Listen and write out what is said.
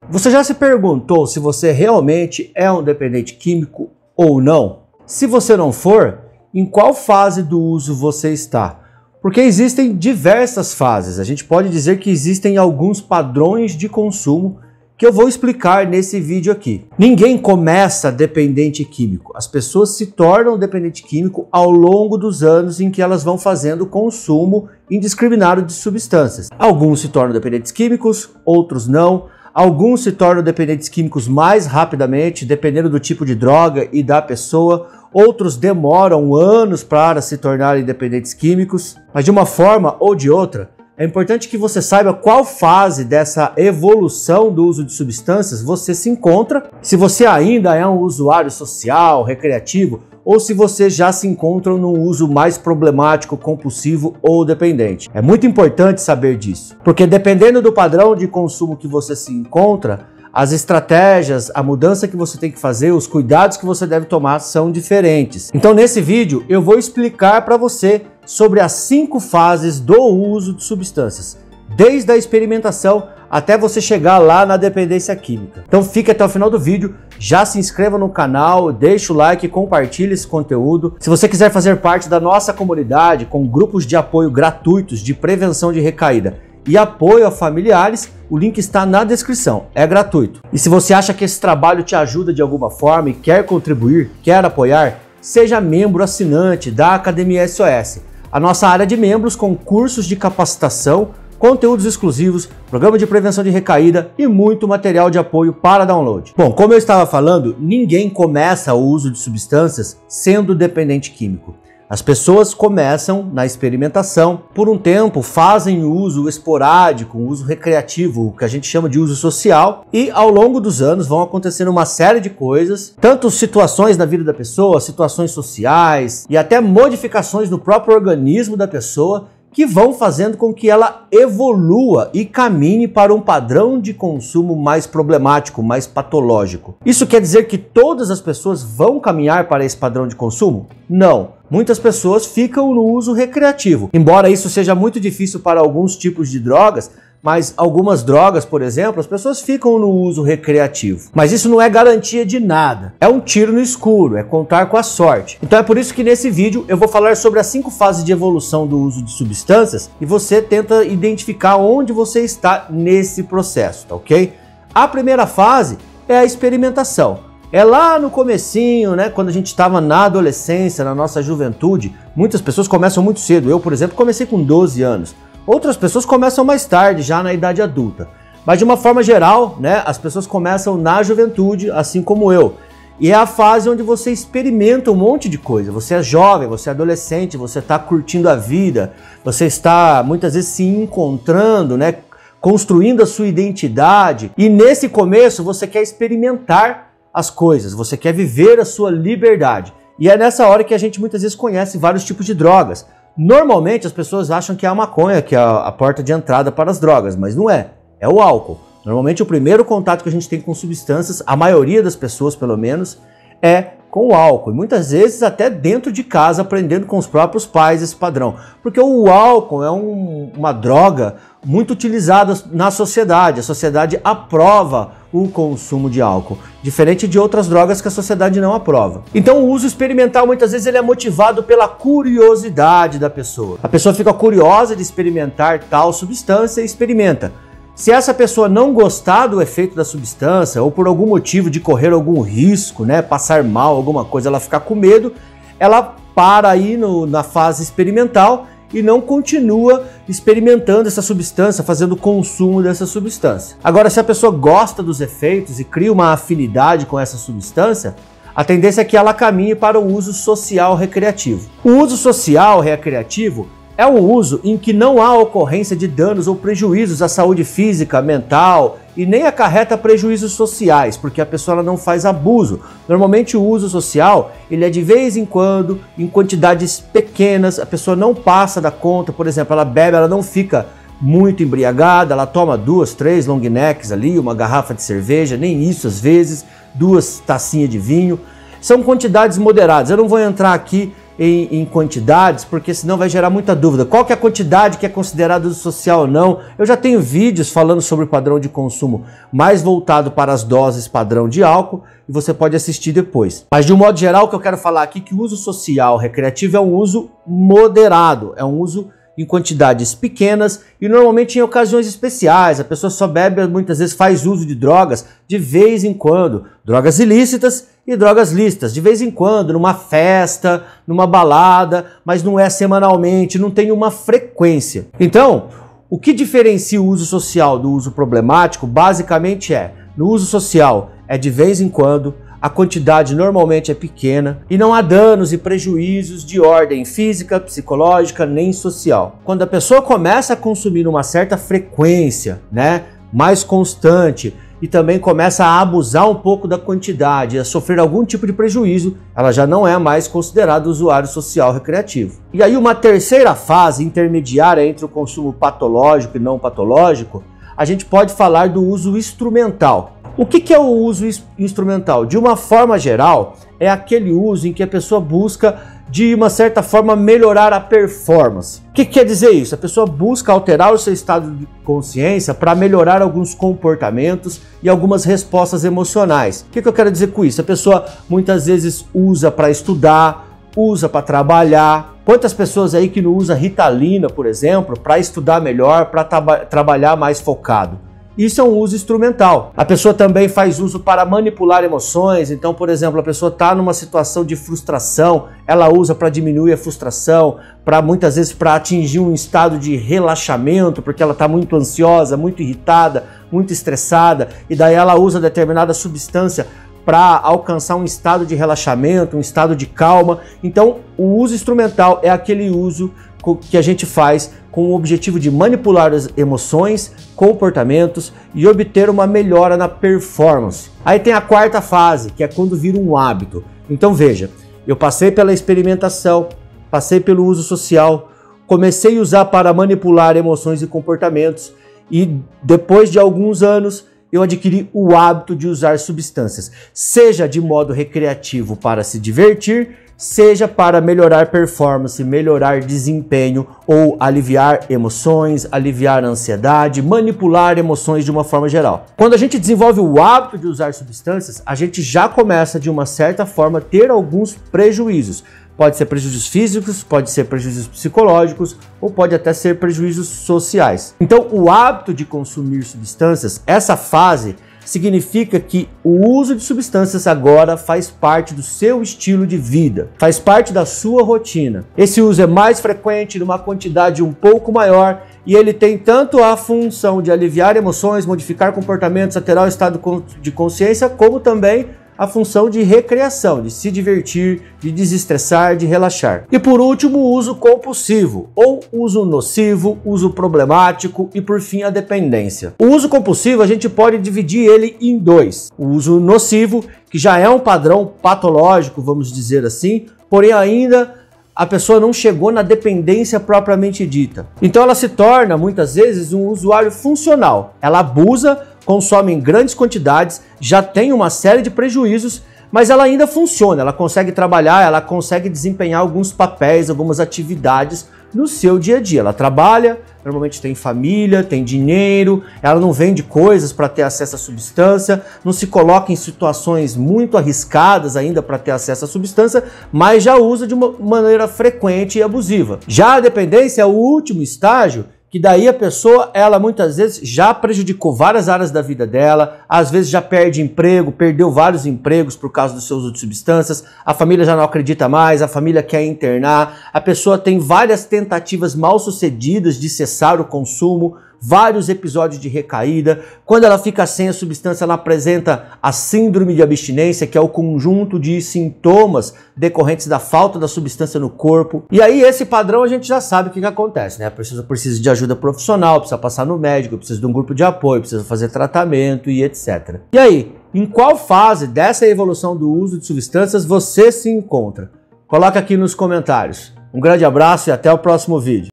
Você já se perguntou se você realmente é um dependente químico ou não? Se você não for, em qual fase do uso você está? Porque existem diversas fases. A gente pode dizer que existem alguns padrões de consumo que eu vou explicar nesse vídeo aqui. Ninguém começa dependente químico. As pessoas se tornam dependente químico ao longo dos anos em que elas vão fazendo consumo indiscriminado de substâncias. Alguns se tornam dependentes químicos, outros não. Alguns se tornam dependentes químicos mais rapidamente, dependendo do tipo de droga e da pessoa. Outros demoram anos para se tornarem dependentes químicos. Mas de uma forma ou de outra, é importante que você saiba qual fase dessa evolução do uso de substâncias você se encontra, se você ainda é um usuário social, recreativo, ou se você já se encontra num uso mais problemático, compulsivo ou dependente. É muito importante saber disso, porque dependendo do padrão de consumo que você se encontra, as estratégias, a mudança que você tem que fazer, os cuidados que você deve tomar são diferentes. Então nesse vídeo eu vou explicar para você sobre as 5 fases do uso de substâncias, desde a experimentação até você chegar lá na dependência química. Então fique até o final do vídeo, já se inscreva no canal, deixa o like, compartilhe esse conteúdo. Se você quiser fazer parte da nossa comunidade com grupos de apoio gratuitos de prevenção de recaída e apoio a familiares, o link está na descrição, é gratuito. E se você acha que esse trabalho te ajuda de alguma forma e quer contribuir, quer apoiar, seja membro assinante da Academia SOS, a nossa área de membros com cursos de capacitação, conteúdos exclusivos, programa de prevenção de recaída e muito material de apoio para download. Bom, como eu estava falando, ninguém começa o uso de substâncias sendo dependente químico. As pessoas começam na experimentação, por um tempo fazem uso esporádico, uso recreativo, o que a gente chama de uso social, e ao longo dos anos vão acontecendo uma série de coisas, tanto situações na vida da pessoa, situações sociais e até modificações no próprio organismo da pessoa, que vão fazendo com que ela evolua e caminhe para um padrão de consumo mais problemático, mais patológico. Isso quer dizer que todas as pessoas vão caminhar para esse padrão de consumo? Não. Muitas pessoas ficam no uso recreativo. Embora isso seja muito difícil para alguns tipos de drogas, mas algumas drogas, por exemplo, as pessoas ficam no uso recreativo. Mas isso não é garantia de nada. É um tiro no escuro, é contar com a sorte. Então é por isso que nesse vídeo eu vou falar sobre as 5 fases de evolução do uso de substâncias e você tenta identificar onde você está nesse processo, tá ok? A primeira fase é a experimentação. É lá no comecinho, né, quando a gente estava na adolescência, na nossa juventude. Muitas pessoas começam muito cedo. Eu, por exemplo, comecei com 12 anos. Outras pessoas começam mais tarde, já na idade adulta. Mas de uma forma geral, né, as pessoas começam na juventude, assim como eu. E é a fase onde você experimenta um monte de coisa. Você é jovem, você é adolescente, você está curtindo a vida, você está muitas vezes se encontrando, né, construindo a sua identidade. E nesse começo você quer experimentar as coisas, você quer viver a sua liberdade. E é nessa hora que a gente muitas vezes conhece vários tipos de drogas. Normalmente as pessoas acham que é a maconha, que é a porta de entrada para as drogas, mas não é. É o álcool. Normalmente o primeiro contato que a gente tem com substâncias, a maioria das pessoas pelo menos, é com o álcool. E muitas vezes até dentro de casa, aprendendo com os próprios pais esse padrão. Porque o álcool é uma droga muito utilizada na sociedade. A sociedade aprova o consumo de álcool, diferente de outras drogas que a sociedade não aprova. Então o uso experimental muitas vezes ele é motivado pela curiosidade da pessoa. A pessoa fica curiosa de experimentar tal substância e experimenta. Se essa pessoa não gostar do efeito da substância ou por algum motivo de correr algum risco, né, passar mal, alguma coisa, ela ficar com medo, ela para aí na fase experimental e não continua experimentando essa substância, fazendo consumo dessa substância. Agora, se a pessoa gosta dos efeitos e cria uma afinidade com essa substância, a tendência é que ela caminhe para o uso social recreativo. O uso social recreativo é um uso em que não há ocorrência de danos ou prejuízos à saúde física, mental e nem acarreta prejuízos sociais, porque a pessoa ela não faz abuso. Normalmente o uso social ele é de vez em quando, em quantidades pequenas, a pessoa não passa da conta, por exemplo, ela bebe, ela não fica muito embriagada, ela toma 2, 3 long necks ali, uma garrafa de cerveja, nem isso às vezes, 2 tacinhas de vinho. São quantidades moderadas, eu não vou entrar aqui em quantidades, porque senão vai gerar muita dúvida. Qual que é a quantidade que é considerada uso social ou não? Eu já tenho vídeos falando sobre o padrão de consumo mais voltado para as doses padrão de álcool e você pode assistir depois. Mas de um modo geral, o que eu quero falar aqui é que o uso social recreativo é um uso moderado, é um uso em quantidades pequenas e normalmente em ocasiões especiais. A pessoa só bebe, muitas vezes faz uso de drogas de vez em quando, drogas ilícitas e drogas lícitas, de vez em quando, numa festa, numa balada, mas não é semanalmente, não tem uma frequência. Então, o que diferencia o uso social do uso problemático, basicamente no uso social é de vez em quando, a quantidade normalmente é pequena e não há danos e prejuízos de ordem física, psicológica nem social. Quando a pessoa começa a consumir numa certa frequência, mais constante, e também começa a abusar um pouco da quantidade, a sofrer algum tipo de prejuízo, ela já não é mais considerada usuário social recreativo. E aí uma terceira fase intermediária entre o consumo patológico e não patológico, a gente pode falar do uso instrumental. O que é o uso instrumental? De uma forma geral, é aquele uso em que a pessoa busca, de uma certa forma, melhorar a performance. O que quer dizer isso? A pessoa busca alterar o seu estado de consciência para melhorar alguns comportamentos e algumas respostas emocionais. O que eu quero dizer com isso? A pessoa muitas vezes usa para estudar, usa para trabalhar. Quantas pessoas aí que não usa Ritalina, por exemplo, para estudar melhor, para trabalhar mais focado? Isso é um uso instrumental. A pessoa também faz uso para manipular emoções. Então, por exemplo, a pessoa está numa situação de frustração, ela usa para diminuir a frustração, muitas vezes para atingir um estado de relaxamento, porque ela está muito ansiosa, muito irritada, muito estressada, e daí ela usa determinada substância para alcançar um estado de relaxamento, um estado de calma. Então, o uso instrumental é aquele uso que a gente faz com o objetivo de manipular as emoções, comportamentos e obter uma melhora na performance. Aí tem a quarta fase, que é quando vira um hábito. Então veja, eu passei pela experimentação, passei pelo uso social, comecei a usar para manipular emoções e comportamentos e depois de alguns anos eu adquiri o hábito de usar substâncias, seja de modo recreativo para se divertir, seja para melhorar performance, melhorar desempenho ou aliviar emoções, aliviar ansiedade, manipular emoções de uma forma geral. Quando a gente desenvolve o hábito de usar substâncias, a gente já começa de uma certa forma a ter alguns prejuízos. Pode ser prejuízos físicos, pode ser prejuízos psicológicos ou pode até ser prejuízos sociais. Então, o hábito de consumir substâncias, essa fase, significa que o uso de substâncias agora faz parte do seu estilo de vida, faz parte da sua rotina. Esse uso é mais frequente, numa quantidade um pouco maior, e ele tem tanto a função de aliviar emoções, modificar comportamentos, alterar o estado de consciência, como também a função de recreação, de se divertir, de desestressar, de relaxar. E por último, o uso compulsivo, ou uso nocivo, uso problemático e por fim a dependência. O uso compulsivo a gente pode dividir ele em dois. O uso nocivo, que já é um padrão patológico, vamos dizer assim, porém ainda a pessoa não chegou na dependência propriamente dita. Então ela se torna muitas vezes um usuário funcional. Ela abusa, consome em grandes quantidades, já tem uma série de prejuízos, mas ela ainda funciona, ela consegue trabalhar, ela consegue desempenhar alguns papéis, algumas atividades no seu dia a dia. Ela trabalha, normalmente tem família, tem dinheiro, ela não vende coisas para ter acesso à substância, não se coloca em situações muito arriscadas ainda para ter acesso à substância, mas já usa de uma maneira frequente e abusiva. Já a dependência é o último estágio, que daí a pessoa, ela muitas vezes já prejudicou várias áreas da vida dela, às vezes já perde emprego, perdeu vários empregos por causa do seu uso de substâncias, a família já não acredita mais, a família quer internar, a pessoa tem várias tentativas mal sucedidas de cessar o consumo, vários episódios de recaída. Quando ela fica sem a substância, ela apresenta a síndrome de abstinência, que é o conjunto de sintomas decorrentes da falta da substância no corpo. E aí esse padrão a gente já sabe o que acontece, né? A pessoa precisa de ajuda profissional, precisa passar no médico, precisa de um grupo de apoio, precisa fazer tratamento e etc. E aí, em qual fase dessa evolução do uso de substâncias você se encontra? Coloca aqui nos comentários. Um grande abraço e até o próximo vídeo.